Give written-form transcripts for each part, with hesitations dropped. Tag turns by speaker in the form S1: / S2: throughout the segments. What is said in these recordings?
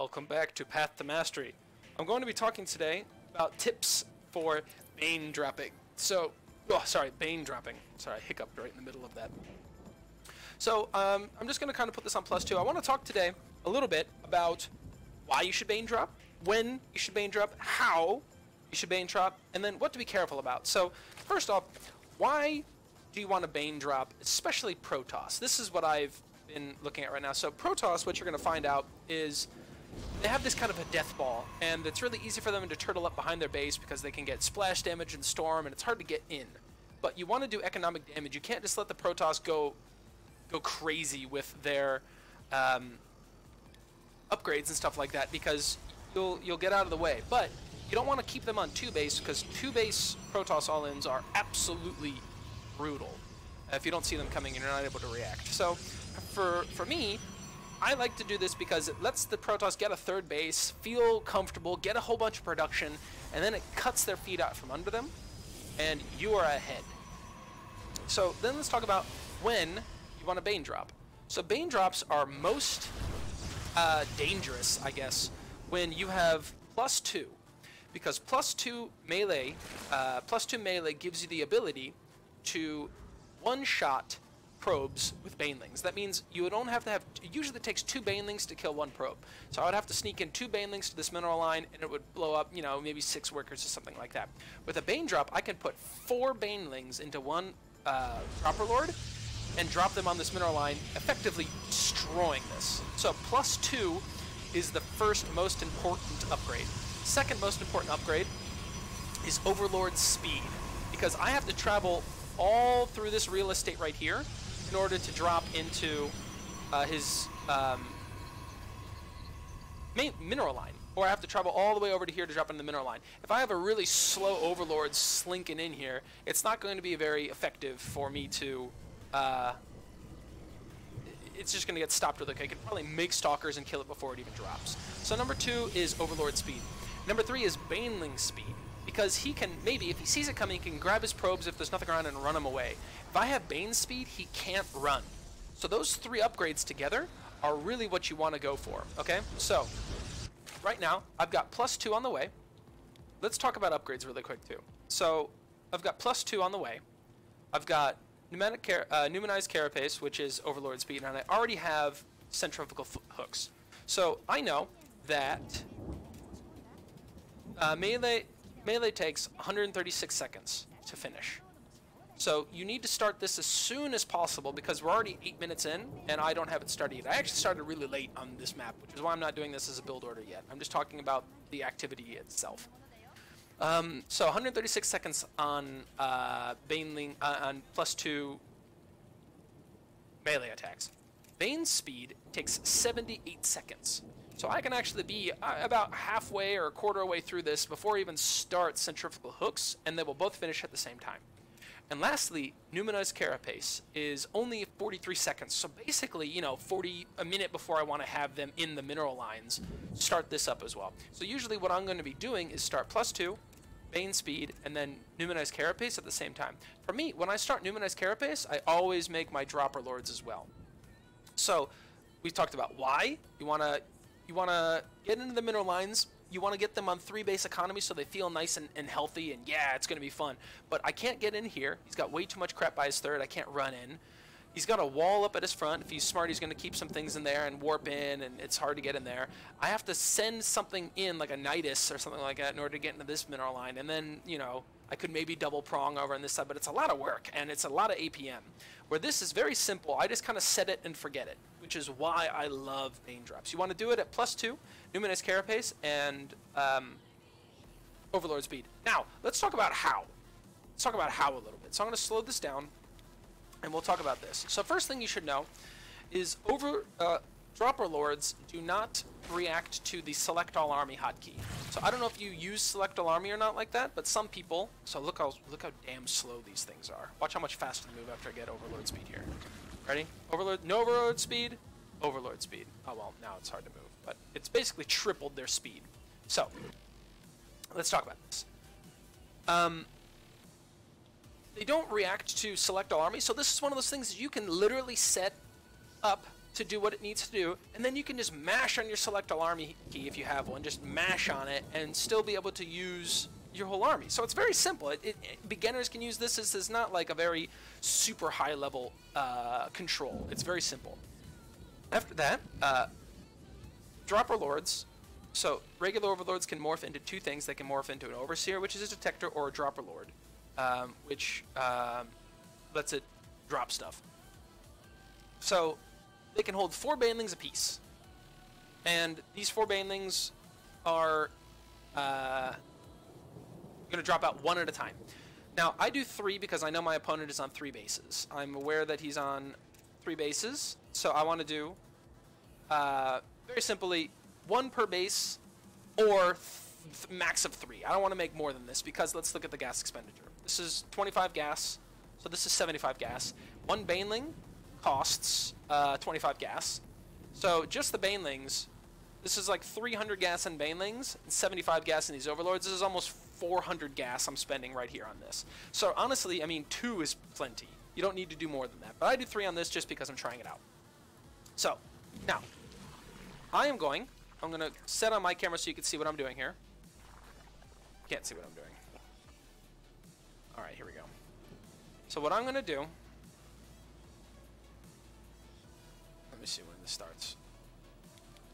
S1: Welcome back to Path to Mastery. I'm going to be talking today about tips for Bane dropping. Bane dropping. Sorry, I hiccuped right in the middle of that. So, I'm just going to kind of put this on +2. I want to talk today a little bit about why you should Bane drop, when you should Bane drop, how you should Bane drop, and then what to be careful about. So, first off, why do you want to Bane drop, especially protoss? This is what I've been looking at right now. So protoss, what you're going to find out is they have this kind of a death ball, and it's really easy for them to turtle up behind their base because they can get splash damage and storm, and it's hard to get in. But you want to do economic damage. You can't just let the protoss go crazy with their upgrades and stuff like that, because you'll get out of the way. But you don't want to keep them on 2-base, because 2-base protoss all-ins are absolutely brutal if you don't see them coming and you're not able to react. So for me, I like to do this because it lets the protoss get a 3rd base, feel comfortable, get a whole bunch of production, and then it cuts their feet out from under them, and you are ahead. So then let's talk about when you want to Bane drop. So Bane drops are most dangerous, I guess, when you have +2, because +2 melee gives you the ability to one-shot probes with banelings. That means you don't have to have, it usually takes 2 banelings to kill 1 probe. So I would have to sneak in 2 banelings to this mineral line, and it would blow up, you know, maybe 6 workers or something like that. With a Bane drop, I can put 4 banelings into one Overlord and drop them on this mineral line, effectively destroying this. So +2 is the first most important upgrade. Second most important upgrade is Overlord speed, because I have to travel all through this real estate right here in order to drop into his main mineral line, or I have to travel all the way over to here to drop into the mineral line. If I have a really slow Overlord slinking in here, it's not going to be very effective for me to it's just going to get stopped really quick. I could probably make stalkers and kill it before it even drops. So number 2 is Overlord speed. Number 3 is Baneling speed, because he can, maybe if he sees it coming, he can grab his probes if there's nothing around and run him away. If I have Bane speed, he can't run. So those 3 upgrades together are really what you want to go for, okay? So right now, I've got +2 on the way. Let's talk about upgrades really quick too. So I've got +2 on the way. I've got Numinized Carapace, which is Overlord speed, and I already have centrifugal hooks. So I know that melee takes 136 seconds to finish. So you need to start this as soon as possible, because we're already 8 minutes in and I don't have it started yet. I actually started really late on this map, which is why I'm not doing this as a build order yet. I'm just talking about the activity itself. So 136 seconds on Baneling, on +2 melee attacks. Bane speed takes 78 seconds. So I can actually be about halfway or a quarter way through this before I even start centrifugal hooks, and they will both finish at the same time. And lastly, Numinized Carapace is only 43 seconds. So basically, you know, a minute before I want to have them in the mineral lines, start this up as well. So usually what I'm going to be doing is start +2, Bane speed, and then Numinized Carapace at the same time. For me, when I start Numinized Carapace, I always make my Dropper Lords as well. So we talked about why you want to get into the mineral lines. You want to get them on 3-base economy so they feel nice and healthy, and yeah, it's going to be fun. But I can't get in here. He's got way too much crap by his 3rd. I can't run in. He's got a wall up at his front. If he's smart, he's going to keep some things in there and warp in, and it's hard to get in there. I have to send something in, like a Nidus or something like that, in order to get into this mineral line. And then, you know, I could maybe double prong over on this side, but it's a lot of work, and it's a lot of APM. Where this is very simple. I just kind of set it and forget it, which is why I love Bane drops. You want to do it at +2, Numinized Carapace, and Overlord speed. Now, let's talk about how. Let's talk about how a little bit. So I'm going to slow this down, and we'll talk about this. So first thing you should know is Dropper Lords do not react to the Select All Army hotkey. So I don't know if you use Select All Army or not like that, but some people. So look how damn slow these things are. Watch how much faster they move after I get Overlord speed here. Ready? Overlord, no Overlord speed, Overlord speed. Oh well, now it's hard to move, but it's basically tripled their speed. So let's talk about this. They don't react to Select All Army, so this is one of those things that you can literally set up to do what it needs to do, and then you can just mash on your select all army key if you have one, just mash on it and still be able to use your whole army. So it's very simple. Beginners can use this. This is not like a very super high level control. It's very simple. After that, dropper lords. So regular overlords can morph into two things. They can morph into an overseer, which is a detector, or a dropper lord, which lets it drop stuff. So they can hold 4 banelings apiece, and these 4 banelings are going to drop out 1 at a time. Now I do 3 because I know my opponent is on 3 bases. I'm aware that he's on 3 bases, so I want to do very simply 1 per base, or max of 3. I don't want to make more than this because let's look at the gas expenditure. This is 25 gas, so this is 75 gas. 1 baneling costs 25 gas. So just the banelings, this is like 300 gas in banelings and 75 gas in these overlords. This is almost 400 gas I'm spending right here on this. So honestly, I mean, 2 is plenty. You don't need to do more than that. But I do 3 on this just because I'm trying it out. So now I'm going to set on my camera so you can see what I'm doing here. Can't see what I'm doing. All right, here we go. So what I'm going to do, let me see when this starts.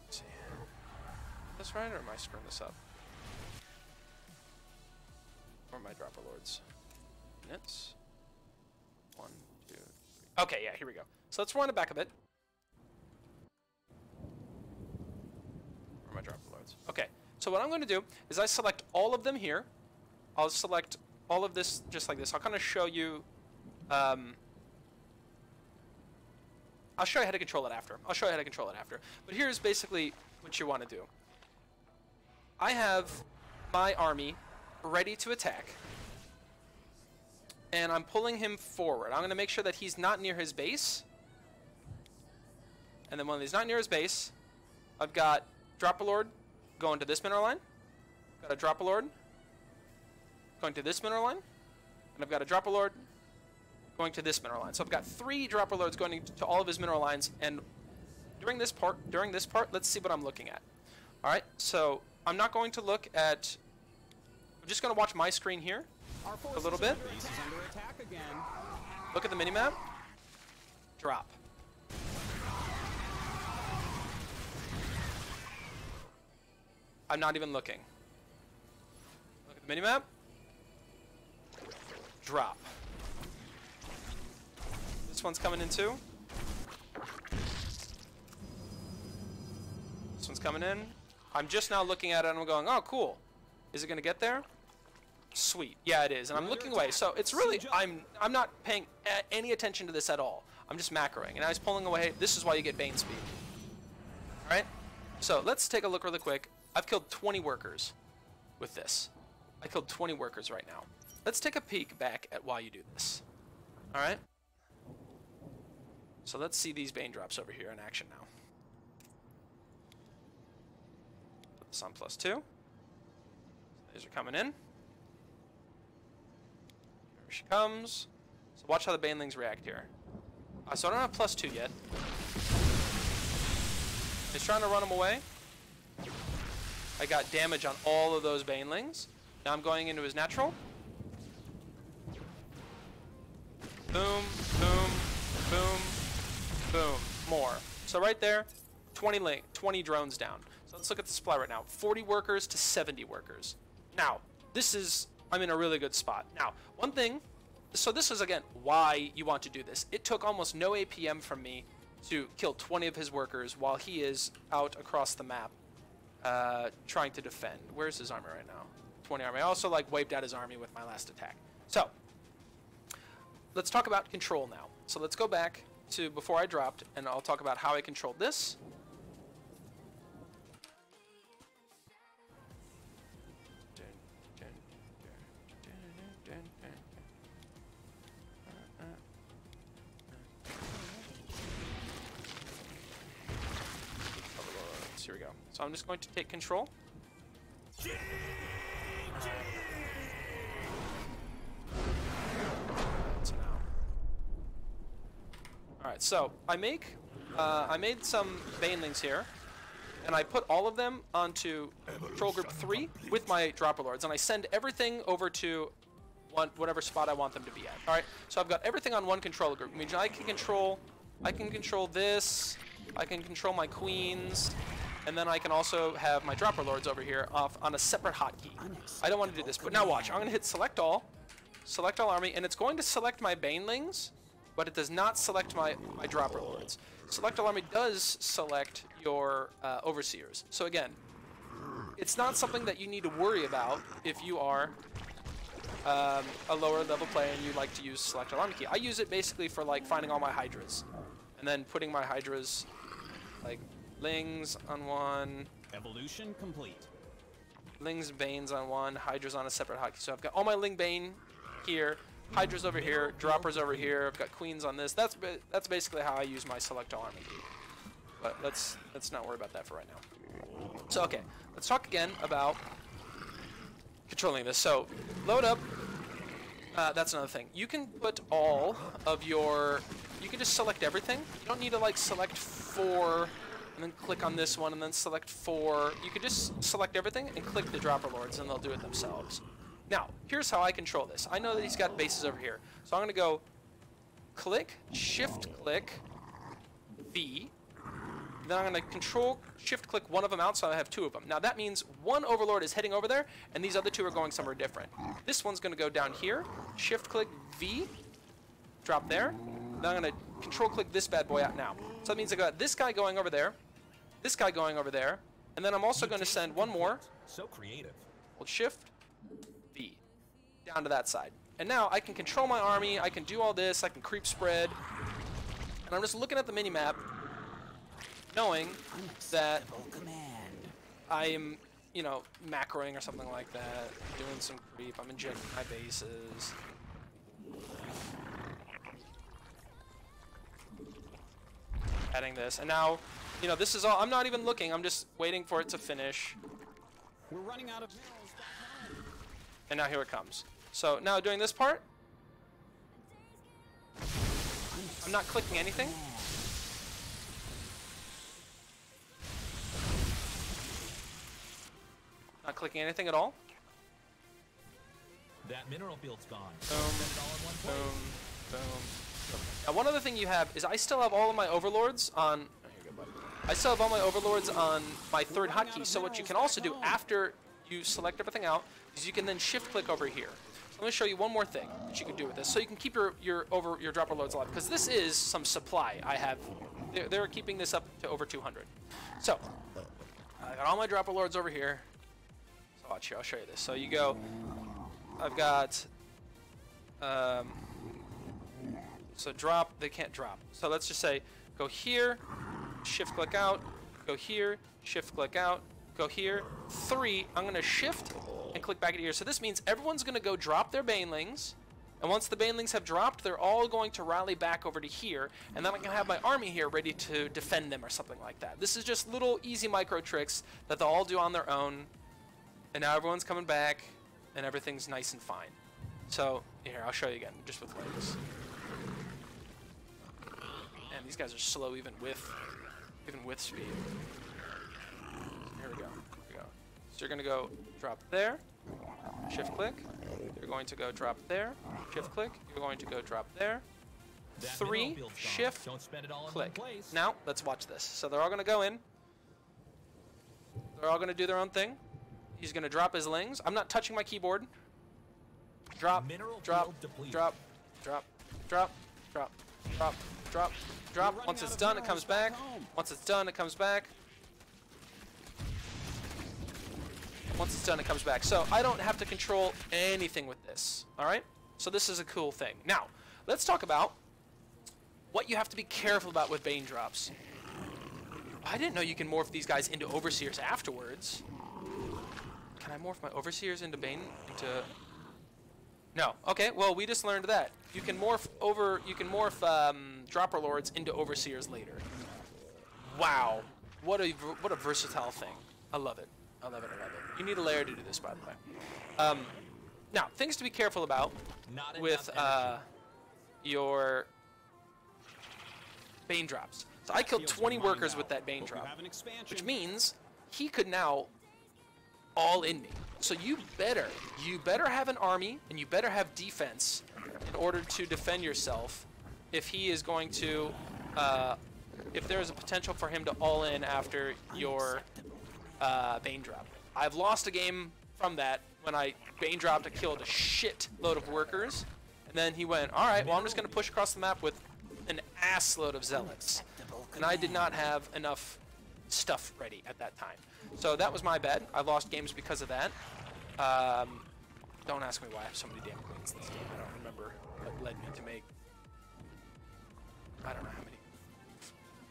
S1: Let's see. Is this right, or am I screwing this up? Or my dropper lords? Minutes. 1, 2, 3. Okay, yeah, here we go. So let's run it back a bit. Where are my dropper lords? Okay, so what I'm going to do is I select all of them here. I'll select all of this just like this. I'll kind of show you. I'll show you how to control it after. But here's basically what you want to do. I have my army ready to attack, and I'm pulling him forward. I'm going to make sure that he's not near his base, and then when he's not near his base, I've got dropper lord going to this mineral line, got a dropper lord going to this mineral line, and I've got a dropper lord going to this mineral line. So I've got 3 dropper lords going to all of his mineral lines, and during this part, let's see what I'm looking at. All right, so I'm not going to look at. I'm just going to watch my screen here a little bit. Look at the minimap. Drop. I'm not even looking. Look at the minimap. Drop. This one's coming in too. This one's coming in. I'm just now looking at it and I'm going, oh, cool. Is it going to get there? Sweet. Yeah, it is. And I'm looking away. So it's really, I'm not paying any attention to this at all. I'm just macroing. And I was pulling away. This is why you get Bane speed. All right? So let's take a look really quick. I've killed 20 workers with this. I killed 20 workers right now. Let's take a peek back at why you do this. All right? So let's see these Bane drops over here in action now. Put this on +2. These are coming in. Here she comes. So watch how the banelings react here. So I don't have +2 yet. He's trying to run them away. I got damage on all of those banelings. Now I'm going into his natural. Boom, boom, boom, boom. More. So right there, 20 drones down. So let's look at the supply right now. 40 workers to 70 workers. Now, I'm in a really good spot. Now, one thing, so this is, again, why you want to do this. It took almost no APM from me to kill 20 of his workers while he is out across the map trying to defend. Where's his army right now? 20 army. I also, wiped out his army with my last attack. So, let's talk about control now. So let's go back to before I dropped, and I'll talk about how I controlled this. Here we go. So I'm just going to take control. So now. Alright, so I make I made some Banelings here, and I put all of them onto Control Group 3 with my Dropper Lords, and I send everything over to whatever spot I want them to be at. All right, so I've got everything on one control group. I mean, I can control this, I can control my queens, and then I can also have my Dropper Lords over here off on a separate hotkey. I don't want to do this, but now watch. I'm going to hit Select All Army, and it's going to select my Banelings, but it does not select my Dropper Lords. Select All Army does select your Overseers. So again, it's not something that you need to worry about if you are a lower level player and you like to use Select All Army key. I use it basically for like finding all my Hydras, and then putting my Hydras, like Lings on one.
S2: Evolution complete.
S1: Lings, Banes on one, Hydras on a separate hotkey. So I've got all my Ling Bane here, Hydras over here, Droppers over here. I've got Queens on this. That's basically how I use my Select All Army key. But let's not worry about that for right now. So okay, let's talk again about controlling this. So load up. That's another thing. You can put all of your. You can just select everything. You don't need to like select 4 and then click on this one and then select 4. You could just select everything and click the Dropper Lords and they'll do it themselves. Now, here's how I control this. I know that he's got bases over here. So I'm going to go click, shift click, V. Then I'm going to control shift click one of them out so I have 2 of them. Now that means one Overlord is heading over there and these other 2 are going somewhere different. This one's going to go down here, shift click V, drop there. Then I'm going to control click this bad boy out now. So that means I got this guy going over there, this guy going over there, and then I'm also going to send one more.
S2: So creative.
S1: Hold shift V down to that side. And now I can control my army, I can do all this, I can creep spread. And I'm just looking at the mini-map, knowing that I am, you know, macroing or something like that, doing some creep, I'm injecting my bases. Adding this, and now, you know, this is all, I'm not even looking, I'm just waiting for it to finish.
S2: We're running out of minerals.
S1: And now here it comes. So now doing this part, I'm not clicking anything. Not clicking anything at all.
S2: That mineral field's gone.
S1: Boom, boom, boom. Now one other thing you have is I still have all of my Overlords on. Oh, here you go, buddy. I still have all my Overlords on my 3rd hotkey. So what you can also do after you select everything out is you can then shift click over here. So let me show you one more thing that you can do with this, so you can keep your Dropper Lords alive, because this is some supply I have. They're keeping this up to over 200. So I got all my Dropper Lords over here. So watch here, I'll show you this. So you go. I've got. So drop, they can't drop. So let's just say, go here, shift click out, go here, shift click out, go here, 3, I'm gonna shift and click back at here. So this means everyone's gonna go drop their Banelings, and once the Banelings have dropped, they're all going to rally back over to here, and then I can have my army here ready to defend them or something like that. This is just little easy micro tricks that they'll all do on their own, and now everyone's coming back, and everything's nice and fine. So here, I'll show you again, just with legs. And these guys are slow even with speed. Here we go. So you're gonna go drop there, shift click. You're going to go drop there, shift click. You're going to go drop there. 3, shift, click. Now let's watch this. So they're all gonna go in. They're all gonna do their own thing. He's gonna drop his Lings. I'm not touching my keyboard. Drop, drop, drop, drop, drop, drop, drop, drop, drop. Once it's done, it comes back. Once it's done, it comes back. Once it's done, it comes back. So I don't have to control anything with this. All right? So this is a cool thing. Now, let's talk about what you have to be careful about with Bane Drops. I didn't know you can morph these guys into Overseers afterwards. Can I morph my Overseers into Bane? No. Okay, well, we just learned that. You can morph Dropper Lords into Overseers later. Wow. What a versatile thing. I love it. I love it, I love it. You need a layer to do this, by the way. Now, things to be careful about with your Bane Drops. So I killed
S2: Field's
S1: 20
S2: mined
S1: workers
S2: out.
S1: with that Bane
S2: Hope you
S1: Drop,
S2: have an expansion.
S1: which means he could now all in me. So you better have an army and you better have defense in order to defend yourself if he is going to, if there is a potential for him to all in after your Bane Drop. I've lost a game from that when I Bane Dropped and killed a shit load of workers, and then he went, all right, well, I'm just going to push across the map with an ass load of zealots. And I did not have enough stuff ready at that time. So that was my bad. I lost games because of that. Don't ask me why I have so many damn queens in this game. I don't remember what led me to make, I don't know how many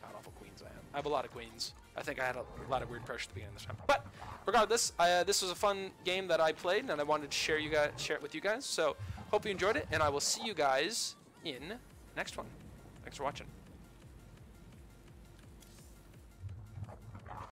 S1: god-awful queens I have. I have a lot of queens. I think I had a lot of weird pressure at the beginning of this time. But regardless, this was a fun game that I played, and I wanted to share it with you guys. So hope you enjoyed it, and I will see you guys in the next one. Thanks for watching.